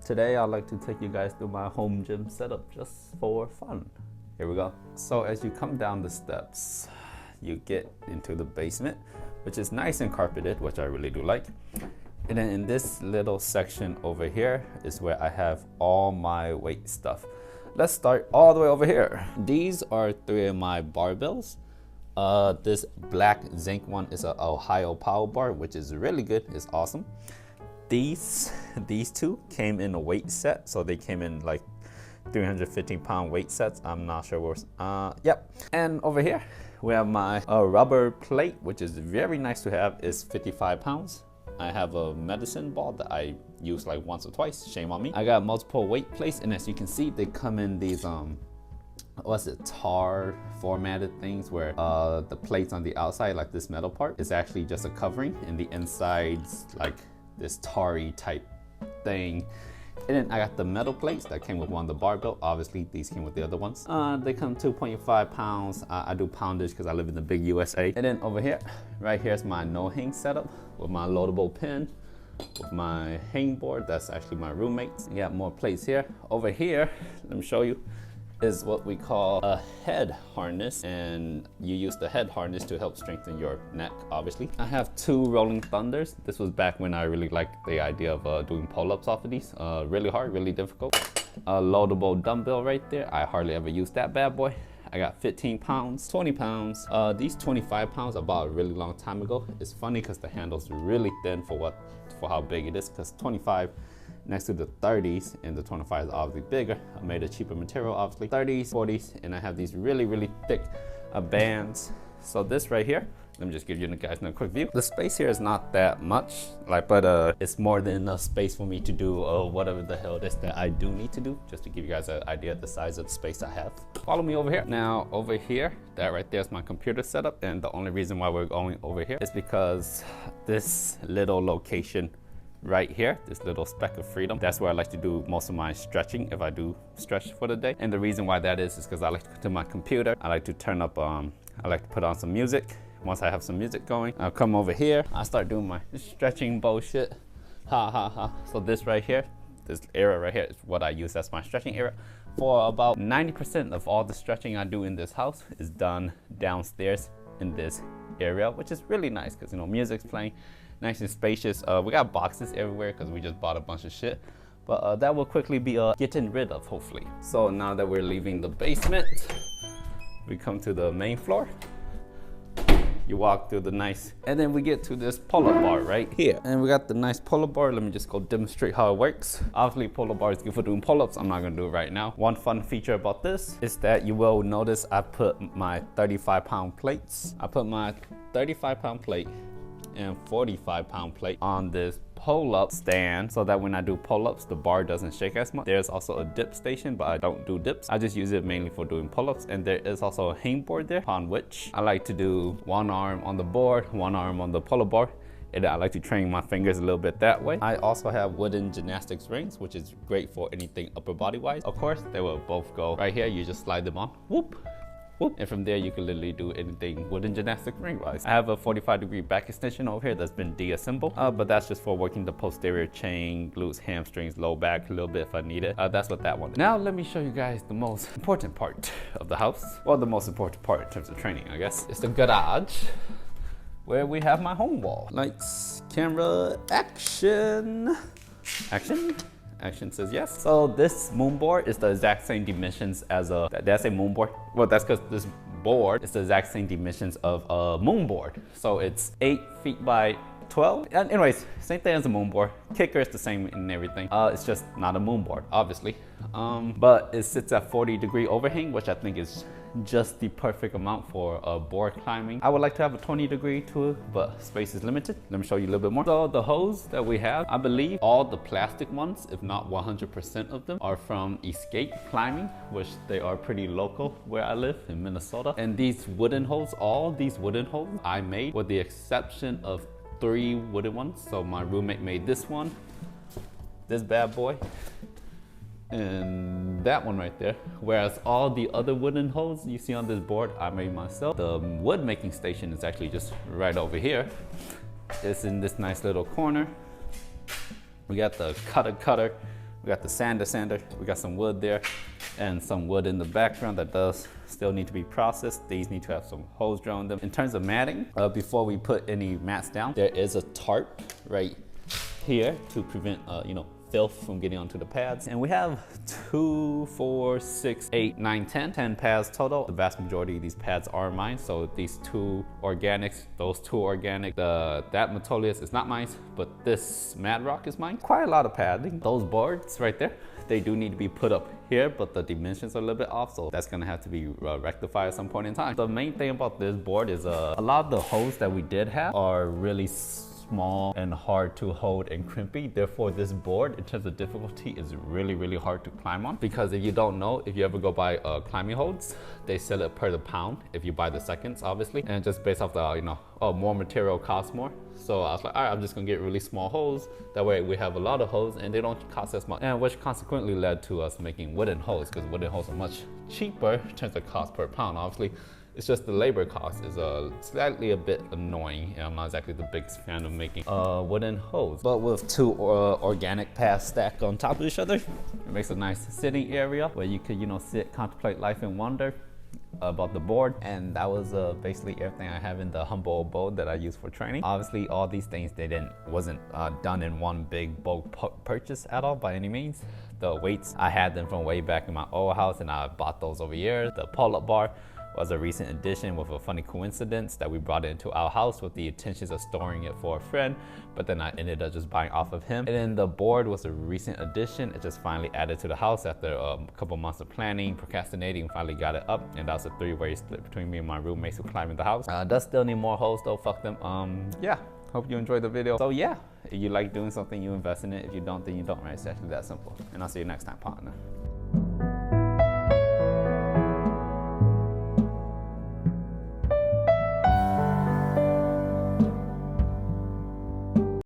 Today I'd like to take you guys through my home gym setup just for fun. Here we go. So as you come down the steps, you get into the basement, which is nice and carpeted, which I really do like. And then in this little section over here is where I have all my weight stuff. Let's start all the way over here. These are 3 of my barbells. This black zinc one is an Ohio Power Bar, which is really good. It's awesome. These 2 came in a weight set, so they came in like 315-pound weight sets. I'm not sure what's yep. And over here we have my rubber plate, which is very nice to have. It's 55 pounds. I have a medicine ball that I use like once or twice. Shame on me. I got multiple weight plates, and as you can see, they come in these tar formatted things where the plates on the outside, like this metal part, is actually just a covering, and the inside's like this tarry type thing. And then I got the metal plates that came with one of the barbell. Obviously, these came with the other ones. They come 2.5 pounds. I do poundage because I live in the big USA. And then over here, right here's my no hang setup with my loadable pin, with my hang board. That's actually my roommate's. You got more plates here. Over here, let me show you, is what we call a head harness, and you use the head harness to help strengthen your neck, obviously. I have 2 Rolling Thunders. This was back when I really liked the idea of doing pull-ups off of these. Really hard, really difficult. A loadable dumbbell right there. I hardly ever use that bad boy. I got 15 pounds, 20 pounds. These 25 pounds I bought a really long time ago. It's funny because the handle's really thin for how big it is, because 25 next to the 30s, and the 25 is obviously bigger. I made a cheaper material, obviously. 30s, 40s, and I have these really thick bands. So this right here, let me just give you guys a quick view. The space here is not that much, but it's more than enough space for me to do whatever the hell it is that I do need to do, just to give you guys an idea of the size of the space I have. Follow me over here. Now over here, that right there is my computer setup, and the only reason why we're going over here is because this little location right here, this little speck of freedom, that's where I like to do most of my stretching, if I do stretch for the day. And the reason why that is because I like to go to my computer. I like to turn up, I like to put on some music. Once I have some music going, I'll come over here. I start doing my stretching bullshit. Ha ha ha. So this right here, this area right here is what I use as my stretching area. For about 90% of all the stretching I do in this house is done downstairs in this area, which is really nice because, you know, music's playing. Nice and spacious. We got boxes everywhere because we just bought a bunch of shit, but that will quickly be getting rid of, hopefully. So now that we're leaving the basement, we come to the main floor. You walk through the nice, and then we get to this pull-up bar right here. And we got the nice pull-up bar. Let me just go demonstrate how it works. Obviously, pull-up bar is good for doing pull-ups. I'm not gonna do it right now. One fun feature about this is that you will notice I put my 35-pound plates. I put my 35-pound plate and 45-pound plate on this pull-up stand, so that when I do pull-ups, the bar doesn't shake as much. There's also a dip station, but I don't do dips. I just use it mainly for doing pull-ups. And there is also a hang board there, on which I like to do one arm on the board, one arm on the pull-up bar, and I like to train my fingers a little bit that way. I also have wooden gymnastics rings, which is great for anything upper body wise. Of course, they will both go right here. You just slide them on, whoop, whoop, and from there you can literally do anything wooden gymnastic ring wise. I have a 45-degree back extension over here that's been deassembled, but that's just for working the posterior chain, glutes, hamstrings, low back a little bit if I need it. That's what that one is. Now let me show you guys the most important part of the house. Well, the most important part in terms of training, I guess. It's the garage, where we have my home wall. Lights, camera, action. Action? Action says yes. So this moon board is the exact same dimensions as did I say moon board? Well, that's because this board is the exact same dimensions of a moon board. So it's 8 feet by 12. And anyways, same thing as a moon board. Kicker is the same and everything. It's just not a moon board, obviously. But it sits at 40-degree overhang, which I think is just the perfect amount for board climbing. I would like to have a 20-degree to it, but space is limited. Let me show you a little bit more. So the hose that we have, I believe all the plastic ones, if not 100% of them, are from Escape Climbing, which they are pretty local where I live in Minnesota. And these wooden hoses, all these wooden hoses I made, with the exception of 3 wooden ones. So my roommate made this one, this bad boy, and that one right there. Whereas all the other wooden hoses you see on this board, I made myself. The wood making station is actually just right over here. It's in this nice little corner. We got the cutter. We got the sander. We got some wood there and some wood in the background that does still need to be processed. These need to have some holes drilled in them. In terms of matting, before we put any mats down, there is a tarp right here to prevent, you know, filth from getting onto the pads. And we have 2, 4, 6, 8, 9, 10 pads total. The vast majority of these pads are mine. So these 2 organics, those 2 organic, that Metolius is not mine, but this Mad Rock is mine. Quite a lot of padding. Those boards right there, they do need to be put up here, but the dimensions are a little bit off, so that's gonna have to be rectified at some point in time. The main thing about this board is a lot of the holes that we did have are really small and hard to hold and crimpy. Therefore, this board in terms of difficulty is really hard to climb on, because if you don't know, if you ever go buy climbing holds, they sell it per the pound if you buy the seconds, obviously, and just based off the, you know, more material costs more. So I was like, all right, I'm just gonna get really small holes. That way we have a lot of holes and they don't cost as much, and which consequently led to us making wooden holes, because wooden holes are much cheaper in terms of cost per pound, obviously. It's just the labor cost is slightly a bit annoying, and I'm not exactly the biggest fan of making wooden holes. But with 2 organic pads stacked on top of each other, it makes a nice sitting area where you could, you know, sit, contemplate life and wonder about the board. And that was basically everything I have in the humble abode that I use for training. Obviously, all these things, wasn't done in one big bulk purchase at all by any means. The weights, I had them from way back in my old house, and I bought those over here. The pull-up bar was a recent addition with a funny coincidence that we brought it into our house with the intentions of storing it for a friend, but then I ended up just buying off of him. And then the board was a recent addition. It just finally added to the house after a couple months of planning, procrastinating, finally got it up. And that was a 3-way split between me and my roommates who climbed in the house. Does still need more holes though, fuck them. Yeah, hope you enjoyed the video. So yeah, if you like doing something, you invest in it. If you don't, then you don't, right? It's actually that simple. And I'll see you next time, partner.